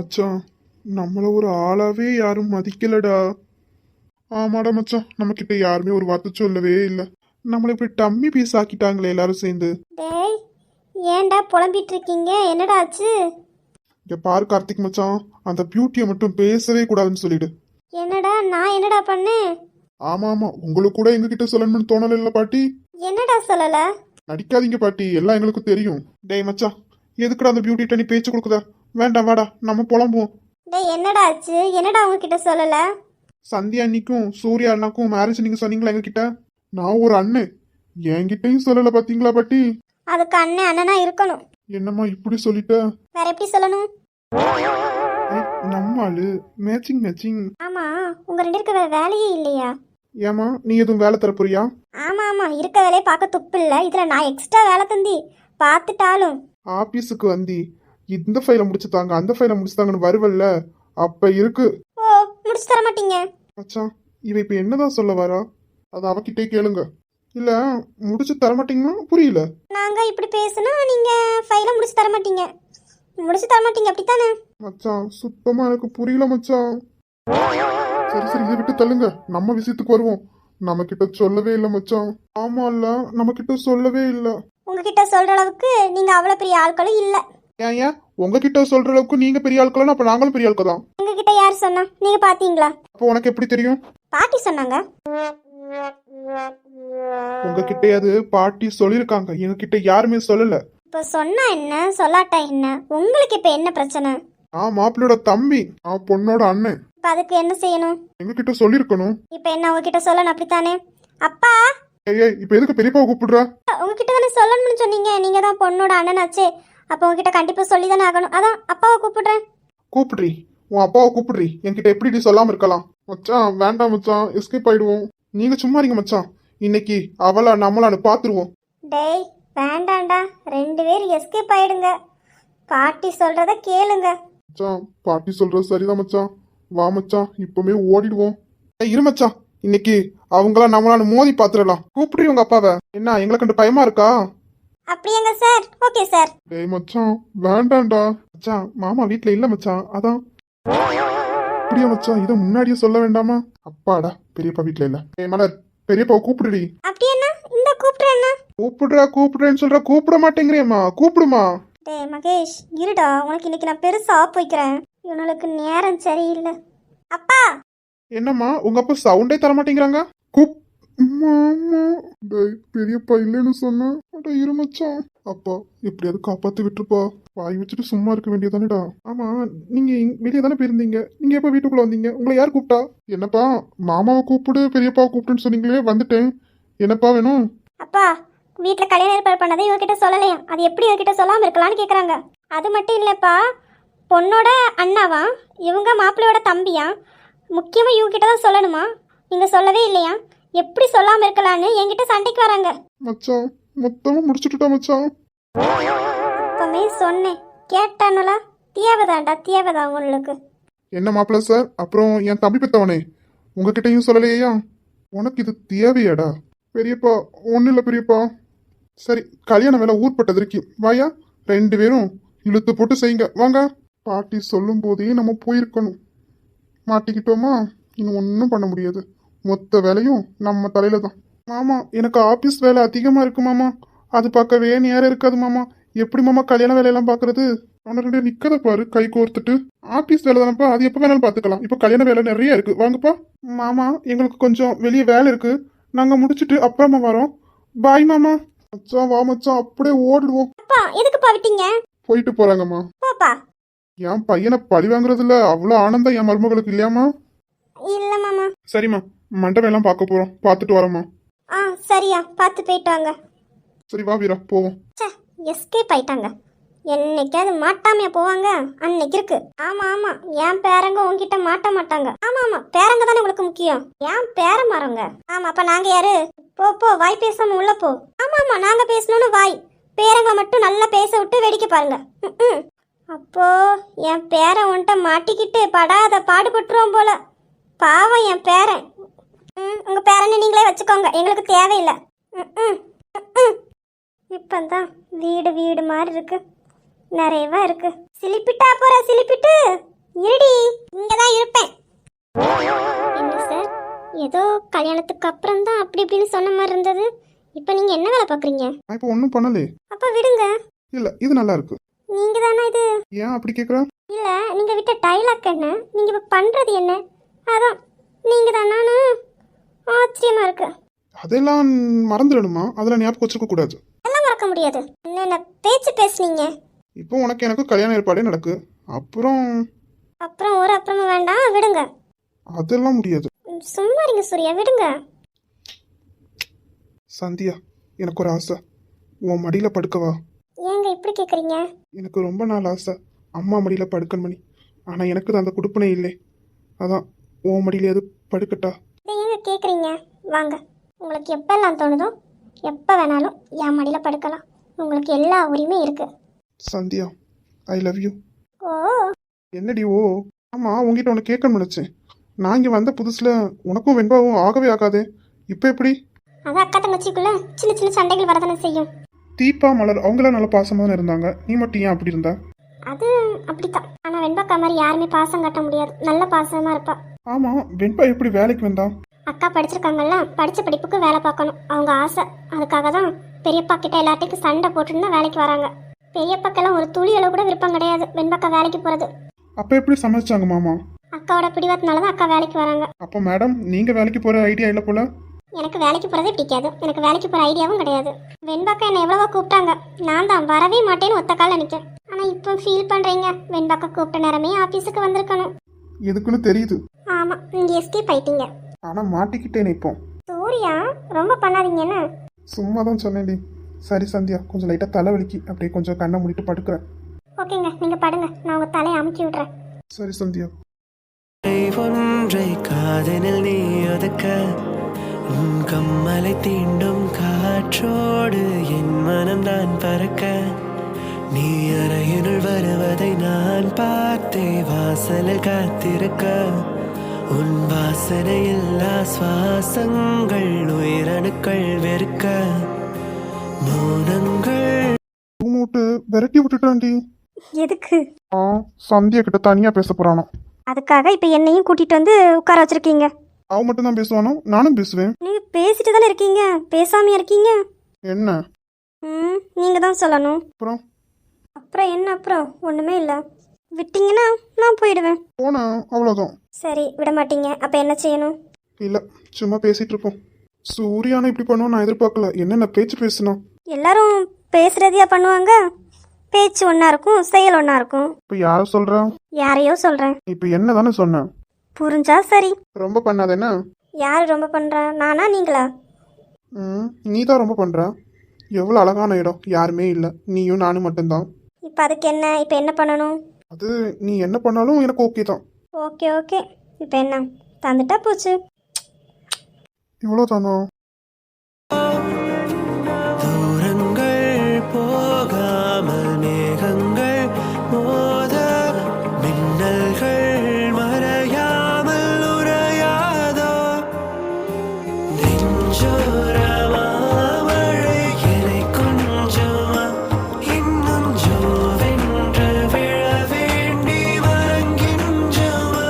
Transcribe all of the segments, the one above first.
மச்சான், நம்மள ஒரு ஆளாவே யாரும் மதிக்கலடா. ஆமாடா மச்சான், நம்ம கிட்ட யாருமே ஒரு வார்த்தை சொல்லவே இல்லை. நம்மளை இப்படி டம்மி பீஸ் ஆக்கிட்டாங்களே எல்லாரும் சேர்ந்து. டேய் ஏன்டா புலம்பிட்டு இருக்கீங்க? என்னடா ஆச்சு? இங்க பாரு கார்த்திக் மச்சான், அந்த பியூட்டியை மட்டும் பேசவே கூடாதுன்னு சொல்லிடு. என்னடா நான் என்னடா பண்ணேன்? ஆமா ஆமா, உங்களுக்கு கூட எங்ககிட்ட சொல்லணும்னு தோணல இல்ல பாட்டி? என்னடா சொல்லல? நடிக்காதீங்க பாட்டி, எல்லாம் எங்களுக்கு தெரியும். டேய் மச்சான், எதுக்குடா அந்த பியூட்டிட்ட நீ பேச்சு கொடுக்குதா? வேண்டாம், வாடா நம்ம புலம்புவோம். டேய் என்னடா ஆச்சு? என்னடா உங்ககிட்ட சொல்லல? சந்தியா அண்ணிக்கும் சூர்யா அண்ணாக்கும் மேரேஜ் நீங்க சொன்னீங்களா எங்ககிட்ட? நான் ஒரு அண்ணன், என்கிட்டயும் சொல்லல பாத்தீங்களா பாட்டி? அதுக்கு அண்ணன் அண்ணனா இருக்கணும். என்னம்மா இப்படி சொல்லிட்ட? வேற எப்படி சொல்லணும்? நம்ம ஆளு மேட்சிங் மேட்சிங். ஆமா, உங்க ரெண்டு பேருக்கு வேற வேலையே இல்லையா? ஏமா நீ எதுவும் வேலை தர போறியா? ஆமா ஆமா, இருக்க வேலையை பார்க்க துப்பு இல்ல, இதுல நான் எக்ஸ்ட்ரா வேலை தந்தி பார்த்துட்டாலும். ஆபீஸுக்கு வந்தி இந்த ஃபைலை முடிச்சு தாங்க அந்த ஃபைலை முடிச்சு தாங்கன்னு வருவல்ல, அப்ப இருக்கு. ஓ, முடிச்சு தர மாட்டீங்க? மச்சான், இவ இப்ப என்னதான் சொல்ல வரா? அது அவகிட்டே கேளுங்க. இல்ல முடிச்சு தர மாட்டீங்கன்னா புரியல. நாங்க இப்படி பேசுனா நீங்க ஃபைலை முடிச்சு தர மாட்டீங்க, முடிச்சு தர மாட்டீங்க அப்படித்தானே? மச்சான் சுத்தமா எனக்கு புரியல மச்சான். சரி சரி, இதை விட்டு தள்ளுங்க, நம்ம விஷயத்துக்கு வருவோம். நம்ம கிட்ட சொல்லவே இல்லை மச்சான். ஆமா இல்ல, நம்ம கிட்ட சொல்லவே இல்லை. உங்ககிட்ட சொல்ற அளவுக்கு நீங்க அவ்வளவு பெரிய ஆட்களும் இல்ல. ஏன் ஏன் உங்ககிட்ட சொல்ற அளவுக்கு நீங்க பெரிய ஆட்களா? அப்ப நாங்களும் பெரிய ஆட்கள் தான். உங்ககிட்ட யார் சொன்னா? நீங்க பாத்தீங்களா? அப்போ உனக்கு எப்படி தெரியும்? பாட்டி சொன்னாங்க. உங்ககிட்ட அது பாட்டி சொல்லிருக்காங்க, எங்ககிட்ட யாருமே சொல்லல. இப்ப சொன்னா என்ன சொல்லாட்டா என்ன, உங்களுக்கு இப்ப என்ன பிரச்சனை? நான் மாப்பிள்ளையோட தம்பி, நான் பொண்ணோட அண்ணன். இப்ப அதுக்கு என்ன செய்யணும்? எங்ககிட்ட சொல்லிருக்கணும். இப்ப என்ன உங்ககிட்ட சொல்லணும் அப்படித்தானே? அப்பா, ஏய் இப்ப எதுக்கு பெரியப்பாவை கூப்பிடுற? உங்ககிட்ட தானே சொல்லணும்னு சொன்னீங்க, நீங்க தான் பொண்ணோட அண்ணனாச்சே, அப்ப உங்ககிட்ட கண்டிப்பா சொல்லி தானே ஆகணும். அதான் அப்பாவை கூப்பிடுறேன். கூப்பிடுறி, உன் அப்பாவை கூப்பிடுறி. என்கிட்ட எப்படி சொல்லாம இருக்கலாம்? மச்சான் வேண்டாம் மச்சான், எஸ்கேப் ஆயிடுவோம். நீங்க சும்மா இருங்க மச்சான், இன்னைக்கு அவளா நம்மளான்னு பாத்துருவோம். டேய் வேண்டாண்டா, ரெண்டு பேரும் எஸ்கேப் ஆயிடுங்க, பாட்டி சொல்றத கேளுங்க. மச்சான் பாட்டி சொல்றது சரிதான் மச்சான், வா மச்சான் இப்பவுமே ஓடிடுவோம். இரு மச்சான், இன்னைக்கு அவங்களா நம்மளால மோதி பாத்துடலாம். கூப்பிடுறி உங்க அப்பாவை. என்ன எங்களை கண்டு பயமா இருக்கா? அப்படியாங்க சார்? Okay sir. டேய் மச்சான் வேண்டாம்டா மச்சான், மாமா வீட்ல இல்ல மச்சான், அதான். அப்படியா மச்சான், இதை முன்னாடியே சொல்ல வேண்டாமா? அப்பாடா, பெரியப்பா வீட்ல இல்ல. ஏய் மலர், பெரியப்பாவை கூப்பிடுடி. அப்படி என்ன? இந்த கூப்பிடுறேன்னா? கூப்பிடுறேன்னு சொல்ற, கூப்பிட மாட்டேங்கிறியம்மா, கூப்பிடுமா. டேய் மகேஷ் இருடா, உனக்கு இன்னைக்கு நான் பெருசா ஆப் வைக்கிறேன், இவனுக்கு நேரம் சரியில்லை. அப்பா. என்னம்மா உங்க அப்பா சவுண்டே தர மாட்டேங்கிறாங்க? கூப் மாமா. டேய் பெரியப்பா இல்லைன்னு சொன்னா இரு மச்சான். அப்பா எப்படியாவது காப்பாத்தி விட்டுருப்பா. வாய் வச்சுட்டு சும்மா இருக்க வேண்டியதானேடா. ஆமா, நீங்க வெளியே தானே போயிருந்தீங்க, நீங்க எப்ப வீட்டுக்குள்ள வந்தீங்க? உங்களை யார் கூப்பிட்டா? என்னப்பா மாமாவை கூப்பிடு பெரியப்பாவை கூப்பிட்டுன்னு சொன்னீங்களே, வந்துட்டேன். என்னப்பா வேணும்? அப்பா, வீட்டுல கல்யாணம் ஏற்பாடு பண்ணதை இவகிட்ட சொல்லலையா, அது எப்படி இவகிட்ட சொல்லாம இருக்கலாம்னு கேக்குறாங்க. அது மட்டும் இல்லப்பா, பொண்ணோட அண்ணாவா, இவங்க மாப்பிள்ளையோட தம்பியா, முக்கியமா இவங்க கிட்ட தான் சொல்லணுமா? நீங்க சொல்லவே இல்லையா? எப்படி சொல்லாம இருக்கலான்னு என்கிட்ட சண்டைக்கு வராங்க. மச்சான் மொத்தமா முடிச்சுட்டுட்டா மச்சான். இப்பமே சொன்னேன் கேட்டானுல, தேவைதான்டா தேவைதான் உங்களுக்கு. என்ன மாப்பிள்ள சார், அப்புறம் என் தம்பி பெத்தவனே உங்ககிட்டயும் சொல்லலையா? உனக்கு இது தேவையாடா? பெரியப்பா ஒன்றும் இல்லை பெரியப்பா. சரி, கல்யாண வேலை ஊர்பட்டது இருக்கு, வாயா ரெண்டு பேரும் இழுத்து போட்டு செய்யுங்க, வாங்க. பாட்டி சொல்லும் போதே நம்ம போயிருக்கணும். மாட்டிக்கிட்டோமா, இன்னும் ஒன்றும் பண்ண முடியாது. மொத்த வேலையும் நம்ம தலையில தான். மாமா எனக்கு ஆபீஸ் வேலை அதிகமா இருக்கு மாமா, அது பார்க்கவே நேரம் இருக்காது மாமா. எப்படி மாமா கல்யாண வேலையெல்லாம் பாக்குறது? அவனை ரெண்டு நிக்கத பாரு, கை கோர்த்துட்டு. ஆபீஸ் வேலை தானப்பா, அது எப்ப வேணாலும் பாத்துக்கலாம். இப்ப கல்யாண வேலை நிறைய இருக்கு, வாங்கப்பா. மாமா எங்களுக்கு கொஞ்சம் வெளியே வேலை இருக்கு, நாங்க முடிச்சிட்டு அப்புறமா வரோம். பாய் மாமா. மச்சான் வா மச்சான், அப்படியே ஓடிடுவோம். அப்பா எதுக்குப்பா விட்டீங்க? போயிட்டு போறாங்கம்மா. போப்பா. என் பையனை பழி வாங்குறதுல அவ்வளவு ஆனந்தம் என் மருமகளுக்கு இல்லையாமா? இல்ல மாமா. சரிம்மா, மண்டபம் எல்லாம் பார்க்க போறோம், பார்த்துட்டு வரோம்மா. சரியா, பார்த்து போயிட்டு வாங்க. சரி வா வீரா போவோம். எஸ்கேப் ஆயிட்டாங்க. என்னைக்காவது மாட்டாமையா போவாங்க? அன்னைக்கு இருக்கு. ஆமா ஆமா, என் பேரங்க உங்ககிட்ட மாட்ட மாட்டாங்க. ஆமா ஆமா, பேரங்க தானே உங்களுக்கு முக்கியம். ஏன் பேர மாறங்க? ஆமா, அப்ப நாங்க யாரு? போ போ, வாய் பேசாம உள்ள போ. ஆமா ஆமா, நாங்க பேசணும்னு வாய், பேரங்க மட்டும் நல்லா பேச விட்டு வேடிக்கை பாருங்க. அப்போ என் பேரன் உன்ட்ட மாட்டிக்கிட்டு படாத பாடுபட்டுருவோம் போல. பாவம் என் பேரன். உங்க பேரனை நீங்களே வச்சுக்கோங்க, எங்களுக்கு தேவையில்லை. இப்பதான் வீடு வீடு மாதிரி இருக்கு, நிறையவா இருக்கு. சிலிப்பிட்டா போற சிலிப்பிட்டு. இருடி, இங்கதான் இருப்பேன். என்ன சார், ஏதோ கல்யாணத்துக்கு அப்புறம் தான் அப்படி இப்படின்னு சொன்ன மாதிரி இருந்தது. இப்போ நீங்க என்ன வேலை பாக்குறீங்க? நான் இப்போ ஒன்றும் பண்ணலே. அப்ப விடுங்க. இல்ல இது நல்லா இருக்கு. நீங்க தானே இது? ஏன் அப்படி கேட்குற? இல்ல, நீங்க விட்ட டைலாக் என்ன, நீங்க இப்ப பண்றது என்ன, அதான் நீங்க தானு ஆச்சரியமா இருக்கு. அதெல்லாம் மறந்துடணுமா? அதெல்லாம் ஞாபகம் வச்சிருக்க கூடாது. எல்லாம் மறக்க முடியாது. என்னென்ன பேச்சு பேசுனீங்க? இப்போ உனக்கு எனக்கு கல்யாண ஏற்பாடே நடக்கு. அப்புறம் அப்புறம் ஒரு அப்புறமும் வேண்டாம், விடுங்க. அதெல்லாம் முடியாது. சும்மா இருங்க சூர்யா, விடுங்க. சந்தியா, எனக்கு ஒரு ஆசை. உன் மடியில படுக்கவா? ஏங்க இப்படி கேக்குறீங்க? எனக்கு ரொம்ப நாள் ஆசை அம்மா மடியில படுக்கணுமணி. ஆனா எனக்கு தான் அந்த குடுப்பனே இல்லை. அதான் உன் மடியிலையாவது படுக்கட்டா? இதை ஏங்க கேக்குறீங்க? வாங்க, உங்களுக்கு எப்பெல்லாம் தோணுதோ எப்போ வேணாலும் என் மடியில் படுக்கலாம். உங்களுக்கு எல்லா உரிமையும் இருக்கு. Sandhya, I love you. ஓ, என்னடி ஓ? ஆமா, உங்ககிட்ட உனக்கு கேட்கணும்னு நினைச்சேன். நான் இங்கே வந்த புதுசுல உனக்கும் வெண்பாவும் ஆகவே ஆகாதே. இப்போ எப்படி? அதான் அக்கா தங்கச்சிக்குள்ள சின்ன சின்ன சண்டைகள் வரதானே செய்யும். தீபா மலர் அவங்களாம் நல்ல பாசமாக தானே இருந்தாங்க. நீ மட்டும் ஏன் அப்படி இருந்தா? அது அப்படித்தான். ஆனால் வெண்பாக்கா மாதிரி யாருமே பாசம் காட்ட முடியாது. நல்ல பாசமாக இருப்பா. ஆமா, வெண்பா எப்படி வேலைக்கு வந்தா? அக்கா படிச்சிருக்காங்கல்ல, படித்த படிப்புக்கு வேலை பார்க்கணும் அவங்க ஆசை. அதுக்காக தான் பெரியப்பா கிட்ட எல்லாத்துக்கும் சண்டை போட்டுன்னு தான் வேலைக்கு வராங்க. பெரியப்பாக்கெல்லாம் ஒரு துளி அளவு கூட விருப்பம் கிடையாது வெண்பாக்கா வேலைக்கு போகிறது. அப்போ எப்படி சமைச்சாங்க மாமா? அக்காவோட பிடிவாதனால தான் அக்கா வேலைக்கு வராங்க. அப்போ மேடம், நீங்க வேலைக்கு போற ஐடியா இல்லை போல. எனக்கு வேலைக்கு போகிறதே பிடிக்காது. எனக்கு வேலைக்கு போகிற ஐடியாவும் கிடையாது. வெண்பாக்கா என்னை எவ்வளவோ கூப்பிட்டாங்க. நான் தான் வரவே மாட்டேன்னு ஒத்த கால நிற்கேன். ஆனால் இப்போ ஃபீல் பண்ணுறீங்க, வெண்பாக்கா கூப்பிட்ட நேரமே ஆஃபீஸுக்கு வந்திருக்கணும். எதுக்குன்னு தெரியுது. ஆமாம், நீங்கள் எஸ்கேப் ஆயிட்டீங்க. ஆனா மாட்டிக்கிட்டேன் இப்போ. சூர்யா, ரொம்ப பண்ணாதீங்கன்னு. சும்மா தான் சொன்னேன்டி. சரி சந்தியா, கொஞ்சம் லைட்டா தலைவலிக்கு, அப்படியே கொஞ்சம் கண்ணை மூடிட்டு படுக்கிறேன். ஓகேங்க, நீங்கள் படுங்க, நான் உங்கள் தலையை அமுக்கி விட்றேன். சரி சந்தியா. ஒன்றை காதலில் நீ ஒதுக்க, உன் கம்மலை தீண்டும் காற்றோடு என் மனம்தான் பறக்க, நீ அறையினுள் வருவதை நான் பார்த்தே வாசலில் காத்திருக்க, உன் வாசனையில்லா சுவாசங்கள் உயிரணுக்கள் வெறுக்க, மௌனங்கள் மூட்டு விரட்டி விட்டுட்டான்டி. எதுக்கு? சந்தியா கிட்ட தனியா பேச போறானோ. அதுக்காக இப்போ என்னையும் கூட்டிகிட்டு வந்து உட்கார வச்சிருக்கீங்க. அவ மட்டும் தான் பேசுவானோ? நானும் பேசுவேன். நீங்கள் பேசிட்டு தானே இருக்கீங்க, பேசாமையா இருக்கீங்க? என்ன? நீங்கள் தான் சொல்லணும். அப்புறம் அப்புறம் என்ன? அப்புறம் ஒன்றுமே இல்லை. விட்டீங்கன்னா நான் போயிடுவேன். போன அவ்வளோதான். சரி, விட மாட்டீங்க. அப்போ என்ன செய்யணும்? இல்ல, சும்மா பேசிட்டு இருப்போம். சூர்யானா இப்படி பண்ணுவோம் நான் எதிர்பார்க்கல. என்னென்ன பேச்சு பேசணும். எல்லாரும் பேசுறதையா பண்ணுவாங்க? பேச்சு ஒன்றா இருக்கும், செயல் ஒன்றா இருக்கும். இப்ப யார சொல்ற? யாரையோ சொல்கிறேன். இப்ப என்ன தானே சொன்னேன். புரிஞ்சா சரி. ரொம்ப பண்ணாத என்ன? யார் ரொம்ப பண்ணுறா, நானா நீங்களா? நீ தான் ரொம்ப பண்ற. எவ்வளோ அழகான இடம், யாருமே இல்லை, நீயும் நானும் மட்டும்தான். இப்போ அதுக்கு என்ன? இப்போ என்ன பண்ணணும்? அது நீ என்ன பண்ணாலும் எனக்கு ஓகே தான். ஓகே ஓகே, இப்போ என்ன? தந்துட்டா போச்சு. இவ்வளோ தானோ? தூரங்கள் போகாமல் மேகங்கள் மோத, மின்னல்கள் மறையாமல் உறையாதோ, நெஞ்சோரமா மழை என்னை கொஞ்சமா, இன்னும் ஜோவென்று விழ வேண்டி மறங்கின்றமா,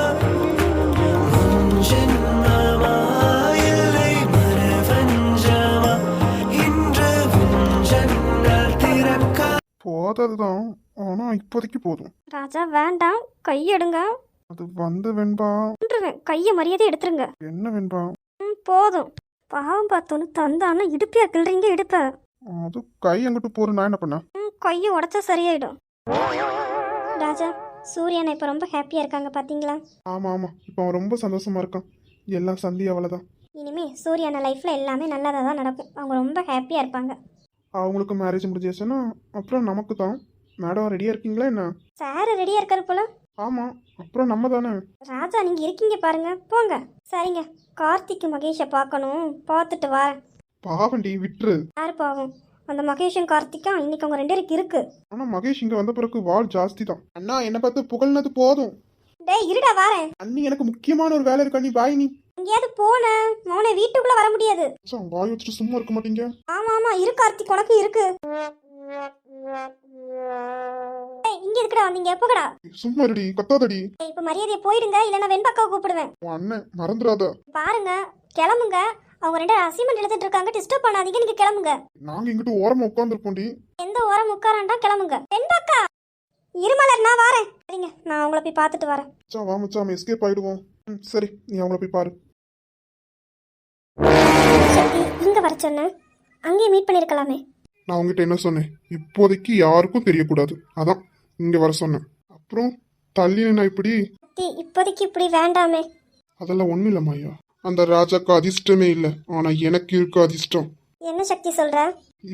முன்ஜென்மமா இல்லை மறுவஞ்சமா, இன்று உன் ஜன்னல் திறக்க. போததுதான், ஆனா இப்போதைக்கு போதும். ராஜா வேண்டாம், கையெடுங்க. அது வந்து வெண்பா. கையை மரியாதை எடுத்துருங்க. என்ன வெண்பா? போதும். பாவம் பார்த்தோன்னு தந்தான்னு இடுப்பியா கிள்றீங்க இடுப்ப. அது கை எங்கிட்டு போற, நான் என்ன பண்ண? கையை உடச்சா சரியாயிடும். ராஜா, சூரியனை இப்போ ரொம்ப ஹாப்பியாக இருக்காங்க பார்த்தீங்களா? ஆமா ஆமா, இப்போ அவன் ரொம்ப சந்தோஷமா இருக்கான். எல்லாம் சந்தியா அவளதான். இனிமே சூரியனை லைஃப்பில் எல்லாமே நல்லதாக தான் நடக்கும். அவங்க ரொம்ப ஹாப்பியாக இருப்பாங்க. அவங்களுக்கு மேரேஜ் முடிஞ்சிச்சுன்னா அப்புறம் நமக்கு தான். மேடம் ரெடியா இருக்கீங்களா என்ன? சார் ரெடியாக இருக்காரு போல. ஆமா, அப்புறம் நம்ம தானே. ராஜா, நீங்கள் இருக்கீங்க பாருங்க, போங்க. சரிங்க, கார்த்திக் மகேஷை பார்க்கணும், பார்த்துட்டு வரேன். பாவண்டி விட்டுரு. யார் பாவம்? அந்த மகேஷும் கார்த்திக்கும் இன்னைக்கு அவங்க 2 பேருக்கு இருக்கு. ஆனா மகேஷ் இங்க வந்த பிறகு வால் ஜாஸ்தி தான். அண்ணா என்ன பார்த்து புகழ்னது போதும். டேய் இருடா, வரேன். அண்ணி எனக்கு முக்கியமான ஒரு வேலை இருக்கா, நீ பாய். நீ எங்கேயாவது போன மௌனை வீட்டுக்குள்ளே வர முடியாது. வாய் வச்சுட்டு சும்மா இருக்க மாட்டீங்க. ஆமா ஆமா, இரு கார்த்திக், உனக்கு இருக்கு. இங்க இருக்கிற எதுக்குடா வந்தீங்க? போகடா. சும்மா இருடி, கத்தாதடி. இப்ப மரியாதையை போயிடுங்க, இல்ல நான் வெண்பாக்காவை கூப்பிடுவேன். உன் அண்ணன் மறந்துடாத. பாருங்க, கிளம்புங்க. அவங்க 2 அசைன்மெண்ட் எழுதிட்டு இருக்காங்க, டிஸ்டர்ப் பண்ணாதீங்க. நீங்க கிளம்புங்க. நாங்க இங்கிட்டு ஓரமா உட்காந்துருப்போம்டி. எந்த ஓரம் உட்காராண்டா, கிளம்புங்க. வெண்பாக்கா இருமலர், நான் வரேன். சரிங்க, நான் அவங்கள போய் பார்த்துட்டு வரேன். மச்சான் வா மச்சான், நம்ம எஸ்கேப் ஆயிடுவோம். சரி, நீ அவங்கள போய் பாரு. சக்தி, இங்க வர சொன்னேன், அங்கேயே மீட் பண்ணிருக்கலாமே. நான் உங்ககிட்ட என்ன சொன்னேன்? இப்போதைக்கு யாருக்கும் தெரியக்கூடாது, அதான் இங்க வர சொன்னேன். அப்புறம் தள்ளி நான் இப்படி சக்தி, இப்போதைக்கு இப்படி வேண்டாமே. அதெல்லாம் ஒண்ணும் இல்ல மாயா. அந்த ராஜாக்கு அதிர்ஷ்டமே இல்லை, ஆனா எனக்கு இருக்கு அதிர்ஷ்டம். என்ன சக்தி சொல்ற?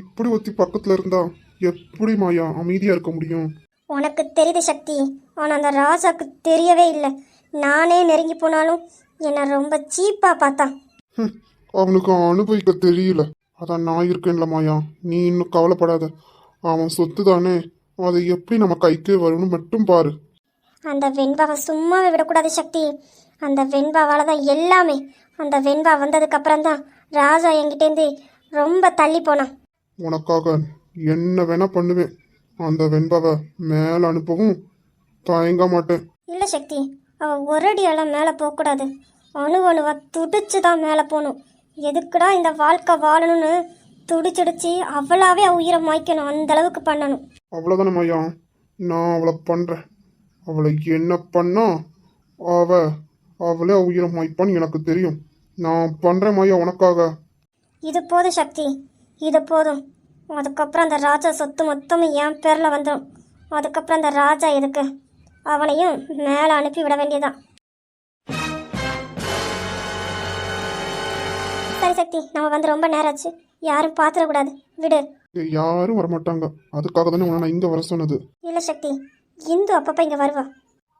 இப்படி ஒத்தி பக்கத்துல இருந்தா எப்படி மாயா அமைதியா இருக்க முடியும்? உனக்கு தெரியுது சக்தி, ஆனா அந்த ராஜாக்கு தெரியவே இல்லை. நானே நெருங்கி போனாலும் என்னை ரொம்ப சீப்பா பார்த்தான். அவனுக்கு அனுபவிக்க தெரியல, அதான் நான் இருக்கேன்ல மாயா. நீ இன்னும் கவலைப்படாத. அவன் சொத்து தானே, அதை எப்படி நம்ம கைக்கு வரும்னு மட்டும் பாரு. அந்த வெண்பாவை சும்மாவே விடக்கூடாது சக்தி. அந்த வெண்பாவால தான் எல்லாமே. அந்த வெண்பா வந்ததுக்கு அப்புறம் தான் ராஜா என்கிட்டேருந்து ரொம்ப தள்ளி போனான். உனக்காக என்ன வேணா பண்ணுவேன். அந்த வெண்பாவை மேலே அனுப்பவும் தயங்க மாட்டேன். இல்லை சக்தி, அவன் ஒரு அடியெல்லாம் மேலே போகக்கூடாது. அணுவா துடிச்சு தான் மேலே போகணும். எதுக்குடா இந்த வாழ்க்கை வாழணும்னு துடிச்சுடிச்சு அவளாவே உயிரை மாய்க்கணும், அந்த அளவுக்கு பண்ணணும். அவ்வளோதானே மாயா, நான் அவளை பண்ணுறேன். அவளை என்ன பண்ணா அவளே உயிரை மாய்ப்பான்னு எனக்கு தெரியும். நான் பண்ணுறேன் மாயா உனக்காக. இது போதும் சக்தி, இது போதும். அதுக்கப்புறம் அந்த ராஜா சொத்து மொத்தமும் என் பேரில் வந்துடும். அதுக்கப்புறம் அந்த ராஜா எதுக்கு? அவனையும் மேலே அனுப்பி விட வேண்டியதான். சரி சக்தி, நம்ம வந்து ரொம்ப நேரம் ஆச்சு, யாரும் பார்த்துடக்கூடாது, விடு. யாரும் வரமாட்டாங்க, அதுக்காக தானே உன்னை நான் இங்கே வர சொன்னது. இல்லை சக்தி, இந்து அப்பப்போ இங்கே வருவா.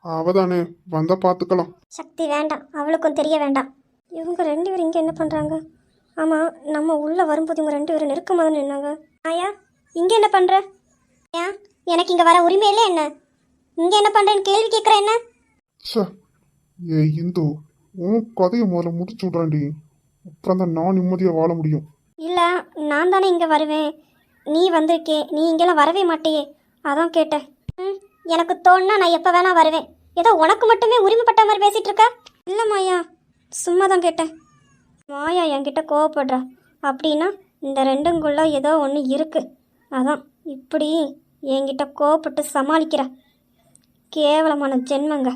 அவதானே வந்தால் பார்த்துக்கலாம். சக்தி வேண்டாம், அவளுக்கும் தெரிய வேண்டாம். இவங்க 2 பேரும் இங்கே என்ன பண்ணுறாங்க? ஆமாம், நம்ம உள்ளே வரும்போது இவங்க 2 பேரும் நெருக்கமாக தான் நின்னாங்க. ஆயா, இங்கே என்ன பண்ணுற? ஏன் எனக்கு இங்கே வர உரிமை இல்லை என்ன? இங்கே என்ன பண்ணுறேன்னு கேள்வி கேட்குற என்ன? சார், ஏ இந்து, உன் கதையை முதல்ல முடிச்சு விட்றாண்டி. அப்புறம் தான் நான் நிம்மதியாக வாழ முடியும். இல்லை, நான் தானே இங்கே வருவேன். நீ வந்திருக்கே, நீ இங்கெல்லாம் வரவே மாட்டேயே, அதான் கேட்டேன். எனக்கு தோணுனா நான் எப்போ வேணா வருவேன். ஏதோ உனக்கு மட்டுமே உரிமைப்பட்ட மாதிரி பேசிகிட்டு இருக்க. இல்லை மாயா, சும்மா தான் கேட்டேன். மாயா என்கிட்ட கோவப்படுறா அப்படின்னா இந்த 2ங்குள்ள ஏதோ ஒன்று இருக்குது. அதான் இப்படி என்கிட்ட கோவப்பட்டு சமாளிக்கிற கேவலமான ஜென்மங்க.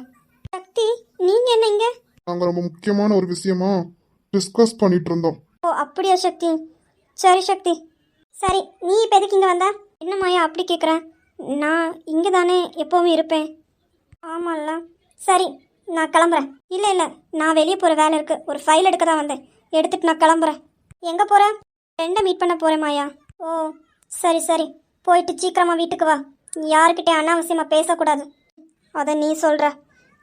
சக்தி, நீங்கள் என்ன இங்கே? நாங்கள் ரொம்ப முக்கியமான ஒரு விஷயமா டிஸ்கஸ் பண்ணிட்டு இருந்தோம். ஓ அப்படியா சக்தி, சரி சக்தி. சரி, நீ இப்போ எதுக்கு இங்கே வந்த? என்ன மாயா அப்படி கேட்குறேன்? நான் இங்கே தானே எப்போவுமே இருப்பேன். ஆமாம்ல. சரி, நான் கிளம்புறேன். இல்லை, நான் வெளியே போகிற வேலை இருக்குது, ஒரு ஃபைல் எடுக்க தான் வந்தேன். எடுத்துட்டு நான் கிளம்புறேன். எங்கே போகிறேன்? ஃப்ரெண்டை மீட் பண்ண போகிறேன் மாயா. ஓ சரி சரி, போயிட்டு சீக்கிரமாக வீட்டுக்கு வா. யாருக்கிட்டே அனாவசியமாக பேசக்கூடாது, அதை நீ சொல்கிற.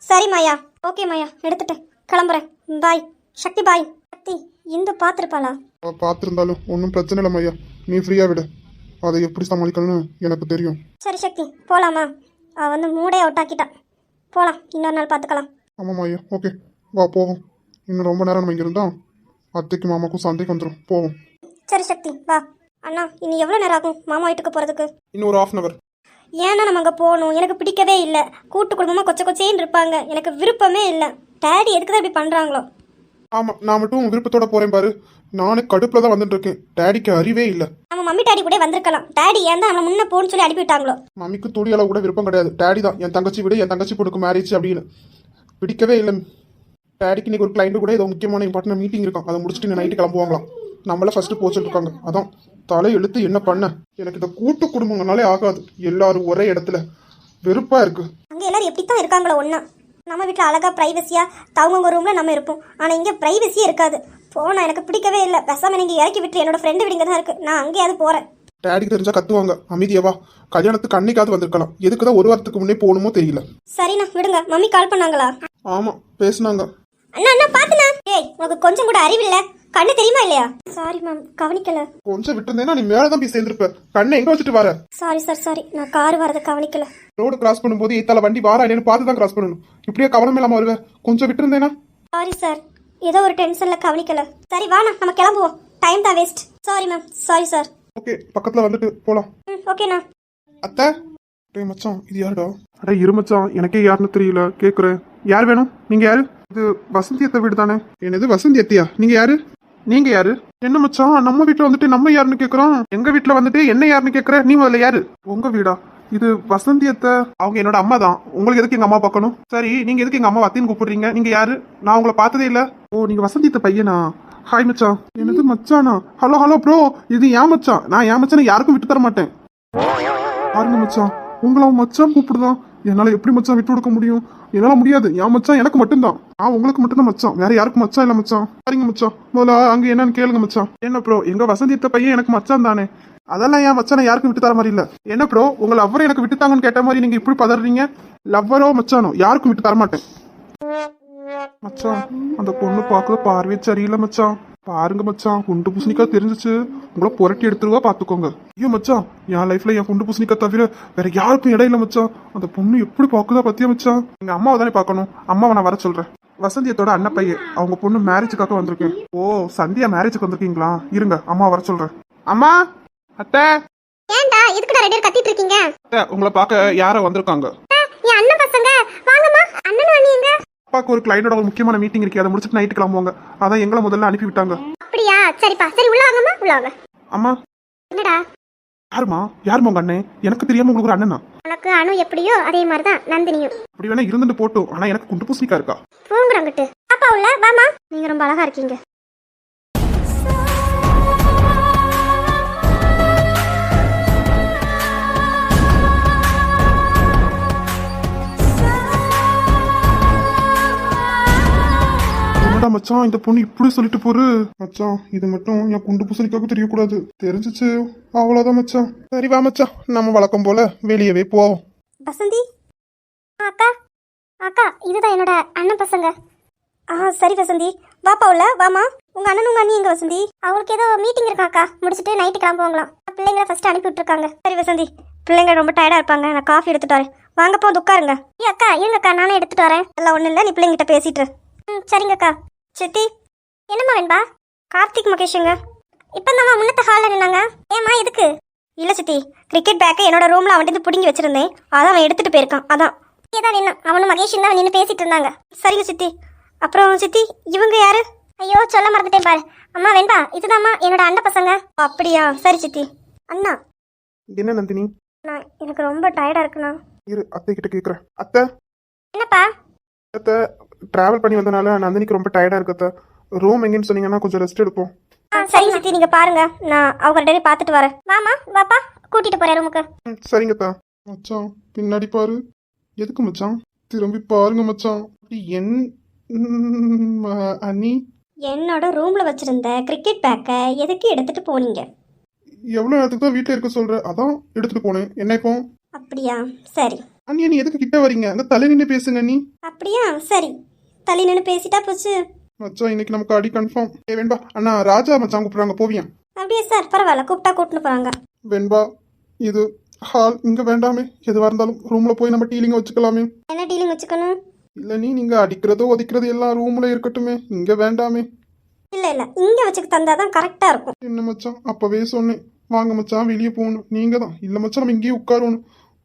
சரி மாயா. ஓகே மாயா, எடுத்துட்டேன், கிளம்புறேன். பாய் சக்தி, பாய். சக்தி, இந்து பார்த்துருப்பாளா? அவள் பார்த்துருந்தாலும் ஒன்றும் பிரச்சனை இல்லை மையா, நீ ஃப்ரீயாக விடு. அதை எப்படி சமாளிக்கணும்னு எனக்கு தெரியும். சரி சக்தி, போகலாமா? அவள் வந்து மூடே அவுட் ஆக்கிட்டான். போகலாம், இன்னொரு நாள் பார்த்துக்கலாம். ஆமாம் மையா, ஓகே வா போவோம். இன்னும் ரொம்ப நேரம் நம்ம இங்கே இருந்தால் அத்தைக்கு மாமாக்கும் சந்தைக்கு வந்துடும், போவோம். சரி சக்தி, வா. அண்ணா, இன்னும் எவ்வளோ நேரம் ஆகும் மாமா வீட்டுக்கு போகிறதுக்கு? இன்னும் ஒரு 1/2 hour. ஏன்னா நம்ம அங்கே போகணும், எனக்கு பிடிக்கவே இல்லை. கூட்டு குடும்பமாக கொச்சேன்னு இருப்பாங்க, எனக்கு விருப்பமே இல்லை. டேடி எதுக்கு தான் இப்படி பண்ணுறாங்களோ? ஆமாம், நான் மட்டும் விருப்பத்தோட போகிறேன் பாரு. நானே கடுப்பில் தான் வந்துட்டு இருக்கேன். டேடிக்கு அறிவே இல்லை. நம்ம மம்மி டாடி கூட வந்திருக்கலாம். டாடி ஏன் தான் அவனை முன்ன போன்னு சொல்லி அனுப்பிவிட்டாங்களோ? மம்மிக்கு துளி அளவு கூட விருப்பம் கிடையாது. டேடி தான் என் தங்கச்சி விட, என் தங்கச்சி பொண்ணுக்கு மேரேஜ் அப்படின்னு பிடிக்கவே இல்லை. டேடிக்கு இன்னைக்கு ஒரு கிளைண்ட் கூட ஏதோ முக்கியமான இம்பார்ட்டன்ட் மீட்டிங் இருக்கும், அதை முடிச்சுட்டு நைட்டு கிளம்புவாங்களாம். நம்மள ஃபர்ஸ்ட் போச்சுட்டு இருக்காங்க. அதான் தலை எழுத்து என்ன பண்ண. எனக்கு இந்த கூட்டு குடும்பங்கனாலே ஆகாது. எல்லாரும் ஒரே இடத்துல வெறுப்பா இருக்கு. அங்கே எல்லாரும் எப்படி தான் இருக்காங்களோ ஒன்றா. நம்ம வீட்டில் அழகாக ப்ரைவசியாக தவங்க ரூமில் நம்ம இருப்போம். ஆனால் இங்கே ப்ரைவசியே இருக்காது. போனால் எனக்கு பிடிக்கவே இல்லை. பேசாமல் நீங்கள் இறக்கி விட்டு என்னோட ஃப்ரெண்டு வீடுங்க தான் இருக்குது, நான் அங்கேயாவது போகிறேன். டேடிக்கு தெரிஞ்சா கத்துவாங்க. அமைதியாவா, கல்யாணத்துக்கு அன்னைக்காவது வந்திருக்கலாம். எதுக்குதான் 1 வாரத்துக்கு முன்னே போகணுமோ தெரியல. சரிண்ணா, விடுங்க. மம்மி கால் பண்ணாங்களா? ஆமா, பேசுனாங்க. அண்ணா அண்ணா பாத்துண்ணா. ஏய், உனக்கு கொஞ்சம் கூட அறிவில்லை, கண்ணு தெரியுமா இல்லையா? சாரி மேம், கவனிக்கல. கொஞ்சம் விட்டுருந்தேன்னா நீ மேலதான் போய் சேர்ந்துருப்ப. கண்ணை எங்க வச்சுட்டு வர? சாரி சார், சாரி, நான் கார் வரதை கவனிக்கல. ரோடு கிராஸ் பண்ணும்போது இத்தால வண்டி வாரா இல்லைன்னு பார்த்து தான் கிராஸ் பண்ணணும். இப்படியே கவனம் இல்லாம வருவேன். கொஞ்சம் விட்டுருந்தேனா? சாரி சார், ஏதோ ஒரு டென்ஷன்ல கவனிக்கல. சரி வாண்ணா, நம்ம கிளம்புவோம். டைம் தான் waste. Sorry ma'am, sorry sir. Okay, பக்கத்துல வந்துட்டு போலாம். ஓகேண்ணா. அத்தை, டேய் மச்சான் இது யாருடா? அட இரு மச்சான், எனக்கே யாருன்னு தெரியல, கேக்குறேன். யார் வேணும்? நீங்க யாரு? இது வசந்தி அத்தை வீடு தானே? என்னது வசந்தி அத்தையா? நீங்க யாரு? நீங்க யாரு? என்ன மச்சான், நம்ம வீட்டுல வந்துட்டு நம்ம யாருன்னு கேக்குறோம், எங்க வீட்டுல வந்துட்டு என்ன யாருன்னு கேக்குற? நீ முதல்ல யாரு? உங்க வீடா? இது வசந்தி அத்தை, அவங்க என்னோட அம்மா தான். உங்களுக்கு எதுக்கு எங்க அம்மா பார்க்கணும்? சரி, நீங்க எதுக்கு எங்க அம்மா அத்தின்னு கூப்பிடுறீங்க? நீங்க யாரு? நான் உங்களை பார்த்ததே இல்ல. ஓ, நீங்க வசந்தி அத்தை பையனா? ஹாய் மச்சான். என்னது மச்சானா? ஹலோ ஹலோ ப்ரோ, இது ஏன் மச்சான்? நான் ஏன் மச்சானை யாருக்கும் விட்டு தர மாட்டேன். பாருங்க மச்சான், உங்களை அவன் மச்சான் கூப்பிடுதான். என்னால எப்படி மச்சான் விட்டு கொடுக்க முடியும்? என்னால முடியாது. என் மச்சான் எனக்கு மட்டும்தான். உங்களுக்கு மட்டும்தான் மச்சான், வேற யாருக்கும் மச்சான் இல்ல மச்சான். சரிங்க மச்சான், முதல்ல அங்க என்னன்னு கேளுங்க மச்சான். என்ன ப்ரோ, எங்க வசந்தித்த பையன் எனக்கு மச்சான் தானே, அதெல்லாம் என் மச்சானை யாருக்கும் விட்டு தர மாதிரி இல்ல. என்ன ப்ரோ, உங்க லவ்வரை எனக்கு விட்டுத்தாங்கன்னு கேட்ட மாதிரி நீங்க இப்படி பதறீங்க? லவ்வரோ மச்சானோ யாருக்கும் விட்டு தர மாட்டேன் மச்சான். அந்த பொண்ணு பார்க்க பார்வையே சரியில்லை மச்சான். பாருங்க மச்சான், குண்டு பூசணிக்கா தெரிஞ்சிச்சு உங்களை புரட்டி எடுத்துருவா பாத்துக்கோங்க. ஐயோ மச்சான், என் லைஃப்ல என் குண்டு பூசணிக்கா தவிர வேற யாருக்கும் இடம் இல்லை மச்சான். அந்த பொண்ணு எப்படி பாக்குதா பத்தியா மச்சான்? எங்க அம்மாவை தானே பார்க்கணும், அம்மாவை நான் வர சொல்றேன். வசந்தியத்தோட அண்ணன் பையன், அவங்க பொண்ணு மேரேஜுக்காக வந்திருக்கேன். ஓ, சந்தியா மேரேஜுக்கு வந்திருக்கீங்களா? இருங்க அம்மா வர சொல்றேன். அம்மா, அத்தை. ஏன்டா இதுக்குடா ரெடி கத்திட்டு இருக்கீங்க? அத்தை, உங்களை பார்க்க யாரோ வந்திருக்காங்க. என் அண்ணன் பசங்க. வாங்கம்மா, அண்ணனும் அண்ணிங்க. அப்பாவுக்கு ஒரு கிளைண்டோட ஒரு முக்கியமான மீட்டிங் இருக்கு, அதை முடிச்சுட்டு நைட்டு கிளம்புவாங்க. அதான் எங்களை முதல்ல அனுப்பி விட்டாங்க. அப்படியா? சரிப்பா, சரி உள்ள வாங்கம்மா, உள்ள வாங்க. அம்மா. என்னடா? யாருமா? யாருமா உங்க அண்ணன்? எனக்கு தெரியாம உங்களுக்கு ஒரு அண்ணனா? உனக்கு அணு எப்படியோ அதே மாதிரிதான் நந்தினியும். அப்படி வேணா இருந்துட்டு போட்டும், ஆனா எனக்கு குண்டு பூசணிக்கா இருக்கா? போங்கடங்கிட்டு. அப்பா உள்ள வாமா, நீங்க ரொம்ப அழகா இருக்கீங்க. என்னடா மச்சான், இந்த பொண்ணு இப்படி சொல்லிட்டு போரு மச்சான். இது மட்டும் என் குண்டு பூசணிக்காக தெரியக்கூடாது, தெரிஞ்சிச்சு அவ்வளவுதான் மச்சான். சரி வா மச்சான், நம்ம வழக்கம் போல வெளியவே போவோம். வசந்தி அக்கா, அக்கா இதுதான் என்னோட அண்ணன் பசங்க. சரி வசந்தி, வாப்பா உள்ள வாமா. உங்க அண்ணன் உங்க அண்ணி எங்க வசந்தி? அவங்களுக்கு ஏதோ மீட்டிங் இருக்காக்கா, முடிச்சுட்டு நைட்டு கிளம்புவாங்களாம். பிள்ளைங்களை ஃபர்ஸ்ட் அனுப்பி விட்டுருக்காங்க. சரி வசந்தி, பிள்ளைங்க ரொம்ப டயர்டா இருப்பாங்க, நான் காஃபி எடுத்துட்டு வரேன். வாங்கப்பா வந்து உட்காருங்க. அக்கா இருங்கக்கா, நானே எடுத்துட்டு வரேன். எல்லாம் ஒன்றும் இல்லை, நீ பிள்ளைங்கிட்ட பேசிட்டு. சரிங்கக்கா. சித்தி என்னம்மா வேண்பா? கார்த்திக் மகேஷுங்க இப்போதாம்மா முன்னத்த ஹாலில் நின்னாங்க. ஏம்மா எதுக்கு? இல்லை சித்தி, கிரிக்கெட் பேக்கை என்னோட ரூமில் அவன்ட்டு பிடுங்கி வச்சிருந்தேன், அதான் அவன் எடுத்துட்டு போயிருக்கான். அதான் ஏதான் நின்னா அவனும் மகேஷும் தான் நின்று பேசிட்டு இருந்தாங்க. சரிங்க சித்தி. அப்புறம் சித்தி இவங்க யாரு? ஐயோ சொல்ல மறந்துட்டேன் பாரு. அம்மா வேண்பா, இதுதாம்மா என்னோட அண்ணன் பசங்க. அப்படியா? சரி சித்தி. அண்ணா. என்ன நந்தினி? நான் எனக்கு ரொம்ப டயர்டா இருக்குண்ணா. இரு அத்தை கிட்ட கேக்குறேன். அத்தை. என்னப்பா? அத்தை, டிராவல் பண்ணி வந்தனால நந்தினிக்கு ரொம்ப டயர்டா இருக்கு அத்தை. ரூம் எங்கன்னு சொன்னீங்கன்னா கொஞ்சம் ரெஸ்ட் எடுப்போம். சரிங்க சித்தி, நீங்க பாருங்க, நான் அவங்க ரெண்டு பேரும் பார்த்துட்டு வரேன். வாமா வாப்பா, கூட்டிட்டு போறேன் ரூமுக்கு. சரிங்க அத்தா. மச்சான் பின்னாடி பாரு. எதுக்கு மச்சான்? திரும்பி பாருங்க மச்சான். என் அண்ணி என்னோட ரூம்ல வச்சிருந்த கிரிக்கெட் பேக்கை எதுக்கு எடுத்துட்டு போனீங்க? எவ்வளவு நேரத்துக்கு தான் வீட்டுல இருக்க சொல்ற, அதான் எடுத்துட்டு போனேன். என்ன இப்போ? அப்படியா? சரி. அண்ணி நீ எதுக்கு கிட்ட வரீங்க? அங்க தலை நின்று பேசுங்க நீ. அப்படியா? சரி, தள்ளி நின்று பேசிட்டா போச்சு. மச்சான் இன்னைக்கு நமக்கு அடி கன்ஃபார்ம். வெண்பா அண்ணா, ராஜா மச்சான் கூப்பிடுறாங்க, போவியா? அப்படியே சார், பரவாயில்ல, கூப்பிட்டா கூட்டின்னு போறாங்க. வெண்பா, இது ஹால் இங்க வேண்டாமே, எதுவா இருந்தாலும் ரூம்ல போய் நம்ம டீலிங்க வச்சுக்கலாமே. என்ன டீலிங் வச்சுக்கணும்? இல்ல நீங்க அடிக்கிறதோ ஒதிக்கிறது எல்லாம் ரூம்ல இருக்கட்டுமே, இங்க வேண்டாமே. இல்ல இல்ல, இங்க வச்சுக்கு தந்தாதான் கரெக்டா இருக்கும். என்ன மச்சான், அப்பவே சொன்னேன் வாங்க மச்சான் வெளியே போகணும். நீங்க தான் இல்ல மச்சான் நம்ம இங்கேயே உட்காரணும்.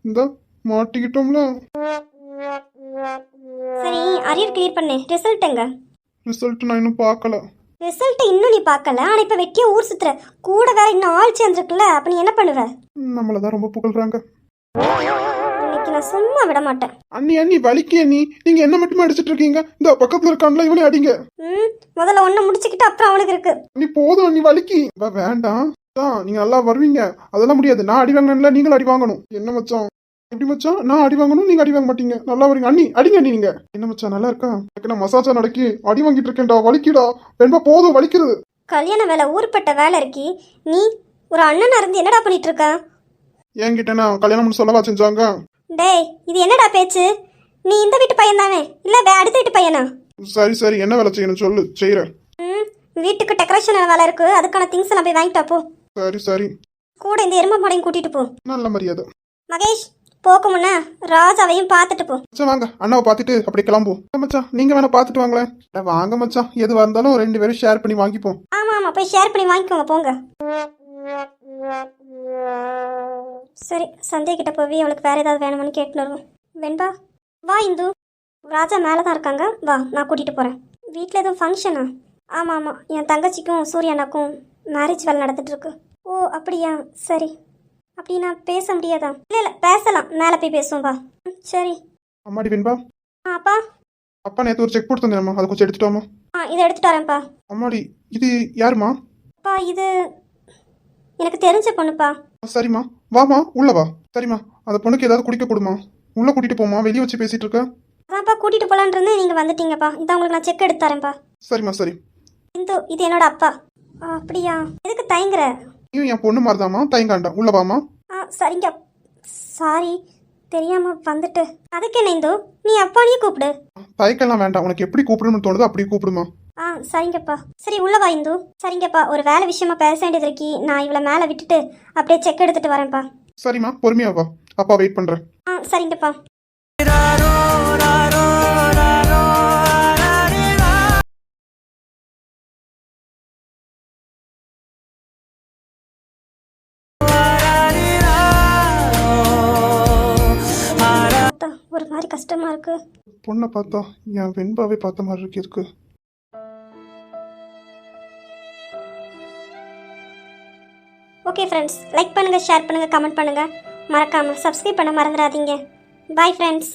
இந்த மாட்டிக்கிட்டோம்ல. சரி, அரியர் கிளியர் பண்ணேன். ரிசல்ட் எங்க? ரிசல்ட் நான் இன்னும் பார்க்கல. ரிசல்ட் இன்னும் நீ பார்க்கல? ஆனா இப்ப வெட்டியா ஊர் சுத்துற, கூட வேற இன்னும் ஆள் சேர்ந்துருக்குல்ல, அப்ப நீ என்ன பண்ணுவ? நம்மளதான் ரொம்ப புகழ்றாங்க. இன்னைக்கு நான் சும்மா விட மாட்டேன். அண்ணி வலிக்கே நீங்க என்ன மட்டுமே அடிச்சிட்டு இருக்கீங்க? இந்த பக்கத்துல இருக்கான்ல இவனே அடிங்க. முதல்ல ஒண்ணு முடிச்சுக்கிட்டு அப்புறம் அவனுக்கு இருக்கு. நீ போதும் அண்ணி, வலிக்கி வேண்டாம். நீங்க நல்லா வருவீங்க, அதெல்லாம் முடியாது. நான் அடி வாங்கணும்ல, நீங்களும் அடி வாங்கணும். என்ன மச்சான் எப்படி மச்சான்? நான் அடி வாங்கணும், நீங்க அடி வாங்க மாட்டீங்க. நல்லா வரீங்க அண்ணி, அடிங்க அண்ணி. நீங்க என்ன மச்சான் நல்லா இருக்கா? எனக்கு நான் மசாஜா நடக்கி அடி வாங்கிட்டு இருக்கேன்டா, வலிக்குடா. வெண்பா போதும், வலிக்கிறது. கல்யாண வேலை ஊர்பட்ட வேலை இருக்கி, நீ ஒரு அண்ணனா இருந்து என்னடா பண்ணிட்டு இருக்க? என்கிட்ட நான் கல்யாணம் சொல்லவா செஞ்சாங்க? டேய், இது என்னடா பேச்சு? நீ இந்த வீட்டு பையன் தானே, இல்ல அடுத்த வீட்டு பையனா? சரி சரி, என்ன வேலை செய்யணும் சொல்லு, செய்யறேன். வீட்டுக்கு டெக்கரேஷன் வேலை இருக்கு, அதுக்கான திங்ஸ் எல்லாம் போய் வாங்கிட்டா போ. சரி சரி. கூட இந்த எருமை மாடையும் கூட்டிட்டு போ. நல்ல மரியாதை. மகேஷ், போக்கு முன்ன ராஜாவையும் பார்த்துட்டு போ. மச்சான் வாங்க, அண்ணாவை பார்த்துட்டு அப்படி கிளம்புவோம். மச்சான் நீங்க வேணா பார்த்துட்டு வாங்களேன். வாங்க மச்சான், எதுவா இருந்தாலும் 2 பேரும் ஷேர் பண்ணி வாங்கிப்போம். ஆமா ஆமா, போய் ஷேர் பண்ணி வாங்கிக்கோங்க, போங்க. சரி சந்தியா கிட்ட போய் அவளுக்கு வேற ஏதாவது வேணுமான்னு கேட்டுன்னு வருவோம். வெண்பா வா இந்து. ராஜா மேலே தான் இருக்காங்க, வா நான் கூட்டிகிட்டு போகிறேன். வீட்டில் எதுவும் ஃபங்க்ஷனா? ஆமாம் ஆமாம், என் தங்கச்சிக்கும் சூர்யானாக்கும் மேரேஜ் வேலை நடந்துட்டுருக்கு. ஓ அப்படியா, சரி. அப்படி நான் பேச முடியாதா? இல்லை இல்லை பேசலாம், மேலே போய் பேசுவோம் வா. சரி. அம்மாடி வெண்பா, அப்பா. அப்பா நேற்று ஒரு செக் போட்டு தந்தேம்மா, அதை கொஞ்சம் எடுத்துட்டு வாம்மா. இதை எடுத்துட்டு வரேன்ப்பா. அம்மாடி இது யாருமா? அப்பா இது எனக்கு தெரிஞ்ச பொண்ணுப்பா. சரிம்மா, வாமா உள்ள வா. சரிம்மா, அந்த பொண்ணுக்கு ஏதாவது குடிக்க கொடுமா. உள்ள கூட்டிட்டு போமா, வெளியே வச்சு பேசிட்டு இருக்க. அதான்ப்பா கூட்டிகிட்டு போகலான் இருந்தேன், நீங்கள் வந்துட்டீங்கப்பா. இதான் உங்களுக்கு நான் செக் எடுத்து தரேன்ப்பா. சரிம்மா சரி. இந்து இது என்னோட அப்பா. அப்படியா, எதுக்கு தயங்குற? நீயும் என் பொண்ணு மாதிரிதாம்மா, தயங்காண்டா, உள்ள வாமா. சரிங்க. சாரி, தெரியாம வந்துட்டு. அதுக்கு என்ன இந்து, நீ அப்பானையே கூப்பிடு. தயக்கெல்லாம் வேண்டாம், உனக்கு எப்படி கூப்பிடணும்னு தோணுதோ அப்படி கூப்பிடுமா. சரிங்கப்பா. சரி உள்ள வா இந்து. சரிங்கப்பா, ஒரு வேலை விஷயமா பேச வேண்டியது இருக்கி, நான் இவளை மேலே விட்டுட்டு அப்படியே செக் எடுத்துட்டு வரேன்ப்பா. சரிம்மா, பொறுமையா வா, அப்பா வெயிட் பண்றேன். சரிங்கப்பா. ஒரு மாதிரி கஷ்டமா இருக்கு. பொண்ணை பார்த்தா என் வெண்பாவே பார்த்த மாதிரி இருக்கு. ஓகே ஃப்ரெண்ட்ஸ், லைக் பண்ணுங்கள், ஷேர் பண்ணுங்கள், கமெண்ட் பண்ணுங்கள். மறக்காமல் சப்ஸ்கிரைப் பண்ண மறந்துடாதீங்க. Bye friends.